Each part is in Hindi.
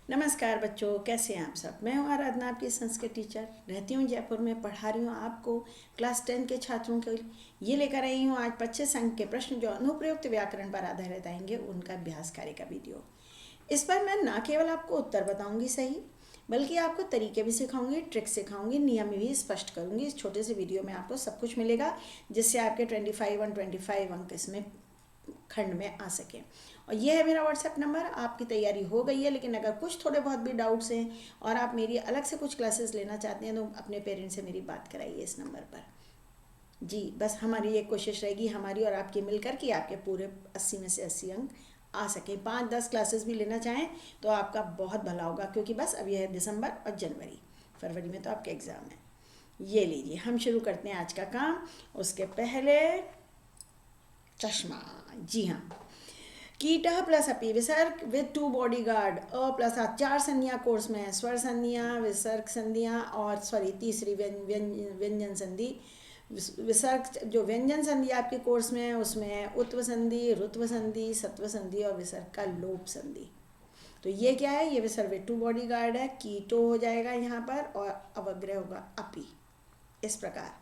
नमस्कार बच्चों, कैसे हैं आप सब। मैं हूं आराधना, आपकी संस्कृत टीचर। रहती हूं जयपुर में, पढ़ा रही हूं आपको क्लास 10 के छात्रों के। ये लेकर आई हूं आज 25 अंक के प्रश्न जो अनुप्रयुक्त व्याकरण पर आधारित आएंगे, उनका अभ्यास कार्य का वीडियो। इस पर मैं ना केवल आपको उत्तर बताऊंगी सही, बल्कि आपको तरीके भी सिखाऊंगी, ट्रिक सिखाऊंगी, नियम भी स्पष्ट करूंगी। इस छोटे से वीडियो में आपको सब कुछ मिलेगा, जिससे आपके 25 अंक इसमें खंड में आ सके। और ये है मेरा व्हाट्सएप नंबर। आपकी तैयारी हो गई है, लेकिन अगर कुछ थोड़े बहुत भी डाउट्स हैं और आप मेरी अलग से कुछ क्लासेस लेना चाहते हैं, तो अपने पेरेंट्स से मेरी बात कराइए इस नंबर पर। जी, बस हमारी एक कोशिश रहेगी, हमारी और आपकी मिलकर, कि आपके पूरे 80 में से 80 अंक आ सके। 5-10 क्लासेस भी लेना चाहें तो आपका बहुत भला होगा, क्योंकि बस अब यह है दिसंबर और जनवरी, फरवरी में तो आपके एग्ज़ाम है। ये लीजिए, हम शुरू करते हैं आज का काम। उसके पहले चश्मा। जी हाँ, कीटः प्लस अपि, विसर्ग विद टू बॉडी गार्ड, अ प्लस आ, 4 संधियाँ कोर्स में है। स्वर संधियाँ, विसर्ग संधियाँ और तीसरी व्यंजन संधि। विसर्ग जो व्यंजन संधि आपके कोर्स में है, उसमें है उत्व संधि, रुत्व संधि, सत्व संधि और विसर्ग का लोप संधि। तो ये क्या है, ये विसर्ग विद टू बॉडी गार्ड है। कीटो हो जाएगा यहाँ पर और अवग्रह होगा अपि। इस प्रकार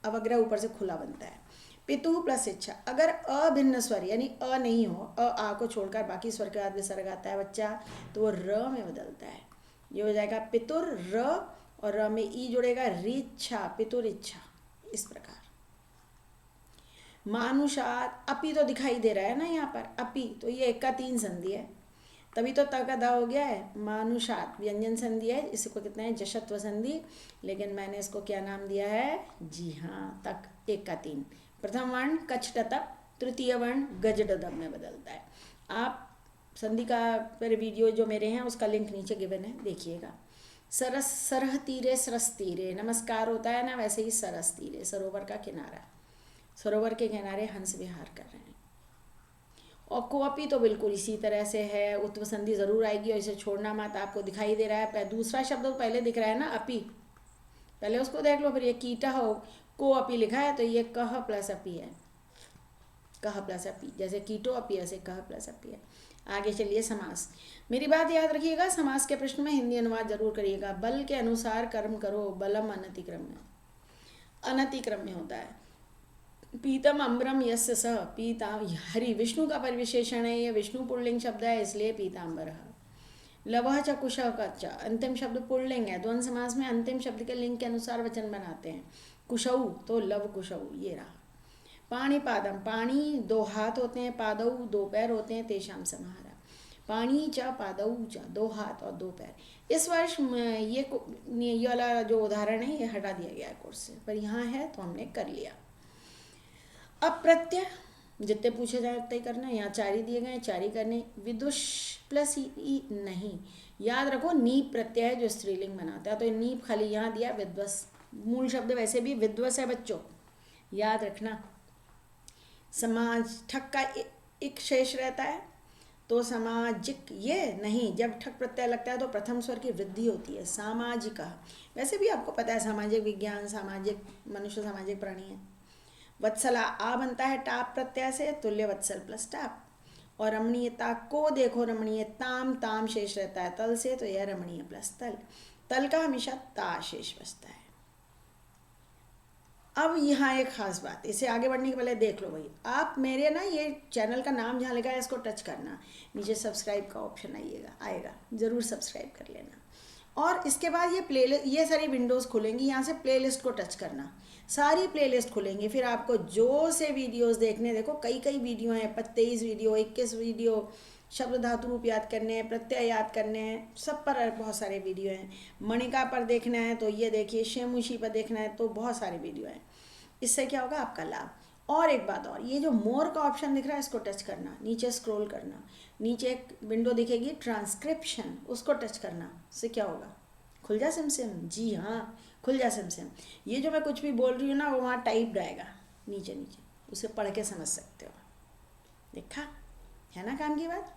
अवग्रह ऊपर से खुला बनता है। पितु प्लस इच्छा, अगर अभिन्न स्वर यानी अ नहीं हो, आ को छोड़कर बाकी स्वर के बाद विसर्ग आता है बच्चा, तो वो र में बदलता है। ये हो जाएगा पितुर र, और र में ई जुड़ेगा, रिच्छा, पितुर इच्छा। इस प्रकार मानुषात, अपि तो दिखाई दे रहा है ना यहाँ पर, अपि तो ये 1 का 3 संधि है, तभी तो त का दा हो गया है। मानुषात व्यंजन संधि है, इसको कितना है, जशत्व संधि, लेकिन मैंने इसको क्या नाम दिया है, जी हाँ, तक 1 का 3। प्रथम वर्ण कछटतप, तृतीय वर्ण गजडदब में बदलता है। आप संधि का पर वीडियो जो मेरे हैं उसका लिंक नीचे गिवन है, देखिएगा। सरस, सरह तीरे, सरस तीरे, नमस्कार होता है ना, वैसे ही सरस तीरे, सरोवर का किनारा, सरोवर के किनारे हंस विहार कर रहे हैं। और कोअपी तो बिल्कुल इसी तरह से है, उत्व संधि जरूर आएगी और इसे छोड़ना मत। आपको दिखाई दे रहा है, दूसरा शब्द तो पहले दिख रहा है ना, अपी, पहले उसको देख लो। फिर ये कीटा हो, को अपी लिखा है, तो ये कह प्लस अपी है, कह प्लस अपी, जैसे कीटो अपी ऐसे कह प्लस अपी है। आगे चलिए, समास। मेरी बात याद रखिएगा, समास के प्रश्न में हिंदी अनुवाद जरूर करिएगा। बल के अनुसार कर्म करो, बलम अनतिक्रम में, अनतिक्रम में होता है। पीतम अम्बरम यस्य सह, पीता हरि विष्णु का परिविशेषण है, ये विष्णु पुल्लिंग शब्द है, इसलिए पीताम्बर। लवह च कुशः का च, अंतिम शब्द पुल्लिंग है। द्वंद्व समास में अंतिम शब्द के लिंग के अनुसार वचन बनाते हैं। कुशऊ तो लव कुशऊ, ये रहा। पाणी पादम, पाणी 2 हाथ होते हैं, पादऊ 2 पैर होते हैं, तेषाम समाहार। पाणी च पादऊ च, 2 हाथ और 2 पैर। इस वर्ष ये वाला जो उदाहरण है, ये हटा दिया गया है कोर्स से, पर यहाँ है तो हमने कर लिया। अब प्रत्यय जितने पूछे जाए उतने ही करना। यहाँ 4 ही दिए गए हैं, 4 ही करने। विदुष प्लस ई नहीं, याद रखो नीप प्रत्यय है जो स्त्रीलिंग बनाता है, तो नीप खाली यहाँ दिया। विद्वस मूल शब्द वैसे भी विद्वस है बच्चों, याद रखना। समाज ठक का एक शेष रहता है, तो सामाजिक ये नहीं, जब ठक प्रत्यय लगता है तो प्रथम स्वर की वृद्धि होती है। सामाजिक, वैसे भी आपको पता है सामाजिक विज्ञान, सामाजिक मनुष्य सामाजिक प्राणी है। वत्सला आ बनता है टाप प्रत्यय से, तुल्य वत्सल प्लस टाप। और रमणीयता को देखो, रमणीय ताम, ताम शेष रहता है तल से, तो यह रमणीय प्लस तल, तल का हमेशा ता शेष बचता है। अब यहाँ एक खास बात, इसे आगे बढ़ने के पहले देख लो भाई, आप मेरे ना ये चैनल का नाम जहाँ लिखा है इसको टच करना, नीचे सब्सक्राइब का ऑप्शन आएगा, ज़रूर सब्सक्राइब कर लेना। और इसके बाद ये सारी विंडोज़ खुलेंगी, यहाँ से प्लेलिस्ट को टच करना, सारी प्लेलिस्ट खुलेंगी। फिर आपको जो से वीडियोज़ देखने, देखो कई वीडियो हैं, 23 वीडियो, 21 वीडियो, शब्द धातु रूप याद करने हैं, प्रत्यय याद करने हैं, सब पर बहुत सारे वीडियो हैं। मणिका पर देखना है तो ये देखिए, शेमुशी पर देखना है तो बहुत सारे वीडियो हैं। इससे क्या होगा, आपका लाभ। और एक बात और, ये जो मोर का ऑप्शन दिख रहा है इसको टच करना, नीचे स्क्रॉल करना, नीचे एक विंडो दिखेगी ट्रांसक्रिप्शन, उसको टच करना। इससे क्या होगा, खुल जा सिम, जी हाँ, खुल जा सिम। ये जो मैं कुछ भी बोल रही हूँ ना, वो वहाँ टाइप्ड आएगा नीचे, उसे पढ़ के समझ सकते हो। देखा है ना काम की बात।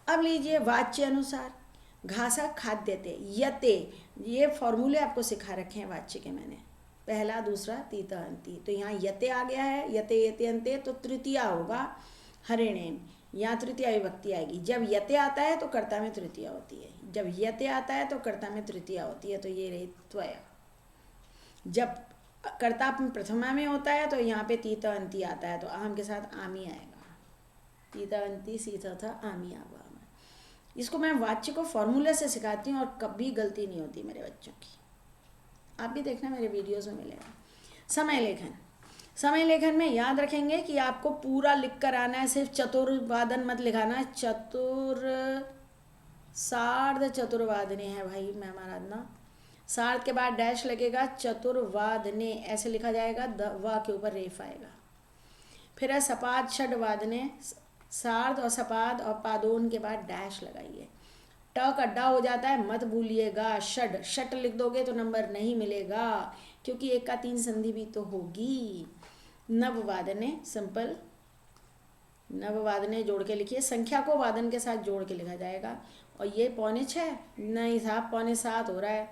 अब लीजिए वाच्य अनुसार, घासा खाद्य थे, यते, ये फॉर्मूले आपको सिखा रखे हैं वाच्य के मैंने, पहला दूसरा तीता अंति। तो यहाँ यते आ गया है, यते यते अंते, तो तृतीया होगा हरिणेन, यहाँ तृतीया विभक्ति आएगी। जब यते आता है तो कर्ता में तृतीया होती है, जब यते आता है तो कर्ता में तृतीया होती है, तो ये रही त्वया। जब कर्ता प्रथमा में होता है तो यहाँ पे तीता अंति आता है, तो आम के साथ आमी आएगा, तीता अंति सीता था आमी आवा। इसको मैं वाच्य को फॉर्मूले से सिखाती हूँ और कभी गलती नहीं होती मेरे बच्चों की। आप भी देखना मेरे वीडियोस में मिलेगा। समय लेखन, समय लेखन में याद रखेंगे कि आपको पूरा लिख कर आना है, सिर्फ चतुर्वादन मत लिखाना है। सार्ध चतुर्वादने है भाई मैं आराधना, सार्ध के बाद डैश लगेगा, चतुर्वादने ऐसे लिखा जाएगा, वा के ऊपर रेफ आएगा। फिर है सपाद षड्वादने, सार्ध और सपाद और पादोन के बाद डैश लगाइए। ट का डा हो जाता है, मत भूलिएगा। षड षट लिख दोगे तो नंबर नहीं मिलेगा, क्योंकि 1 का 3 संधि भी तो होगी। नववादने सिंपल, नववादने जोड़ के लिखिए, संख्या को वादन के साथ जोड़ के लिखा जाएगा। और ये 6:45 नहीं साहब 6:45 हो रहा है,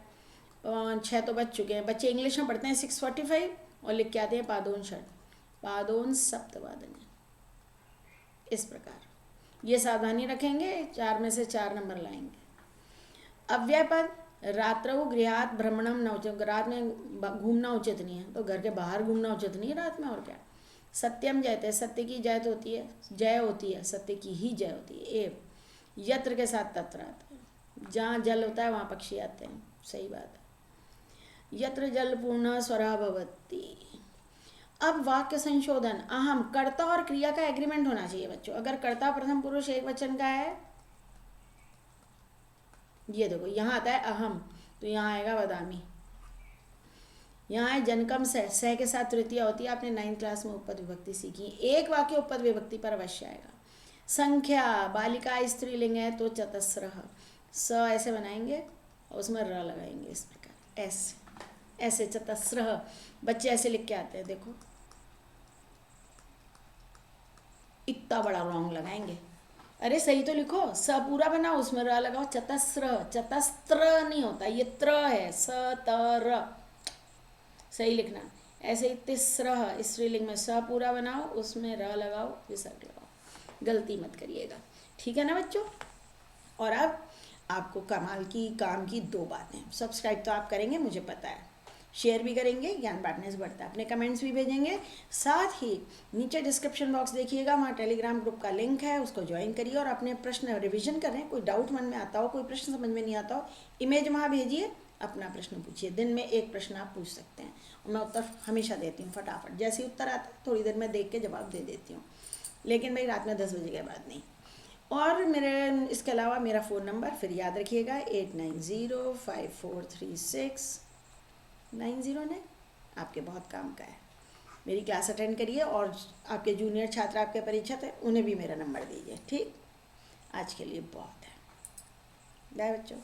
6 तो बज चुके हैं। बच्चे इंग्लिश में पढ़ते हैं 6:45 और लिख के आते हैं पादोन षड, पादोन सप्तवादने। इस प्रकार ये सावधानी रखेंगे, 4 में से 4 नंबर लाएंगे। अव्यय पद, रात्रौ गृहात भ्रमणम न उचित, रात में घूमना उचित नहीं है, तो घर के बाहर घूमना उचित नहीं है रात में, और क्या। सत्यम जयते, सत्य की जय होती है, जय होती है, सत्य की ही जय होती है। एव यत्र के साथ तत्र आता है, जहाँ जल होता है वहाँ पक्षी आते हैं, सही बात है। यत्र जल पूर्ण स्वरा भवती। अब वाक्य संशोधन, अहम, कर्ता और क्रिया का एग्रीमेंट होना चाहिए बच्चों। अगर कर्ता प्रथम पुरुष एक वचन का है, ये देखो यहाँ आता है अहम, तो यहाँ आएगा वदामी। यहाँ है जनकम सह के साथ तृतीया होती है, आपने 9th क्लास में उपपद विभक्ति सीखी। एक वाक्य उपपद विभक्ति पर अवश्य आएगा। संख्या, बालिका स्त्रीलिंग है तो चतस्रः, स ऐसे बनाएंगे और उसमें र लगाएंगे, इस प्रकार ऐसे ऐसे चतस्रः। बच्चे ऐसे लिख के आते हैं, देखो इतना बड़ा रॉन्ग लगाएंगे। अरे सही तो लिखो, स पूरा बनाओ, उसमें र लगाओ, चतस्र, चतस्त्र नहीं होता, ये त्र है, स त र, सही लिखना। ऐसे ही तिस्रः, स्त्रीलिंग में स पूरा बनाओ, उसमें र लगाओ, विसर्ग लगाओ, गलती मत करिएगा, ठीक है ना बच्चों। और अब आपको कमाल की काम की 2 बातें, सब्सक्राइब तो आप करेंगे मुझे पता है, शेयर भी करेंगे, ज्ञान बांटने से बढ़ता है, अपने कमेंट्स भी भेजेंगे। साथ ही नीचे डिस्क्रिप्शन बॉक्स देखिएगा, वहाँ टेलीग्राम ग्रुप का लिंक है, उसको ज्वाइन करिए और अपने प्रश्न रिवीजन करें। कोई डाउट मन में आता हो, कोई प्रश्न समझ में नहीं आता हो, इमेज वहाँ भेजिए, अपना प्रश्न पूछिए। दिन में 1 प्रश्न आप पूछ सकते हैं और मैं उत्तर हमेशा देती हूँ फटाफट, जैसे ही उत्तर आता है थोड़ी देर में देख के जवाब दे देती हूँ, लेकिन भाई रात में 10 बजे के बाद नहीं। और मेरे इसके अलावा मेरा फ़ोन नंबर फिर याद रखिएगा 8905436909, आपके बहुत काम का है। मेरी क्लास अटेंड करिए और आपके जूनियर छात्र आपके परीक्षित हैं, उन्हें भी मेरा नंबर दीजिए, ठीक। आज के लिए बहुत है, बाय बच्चों।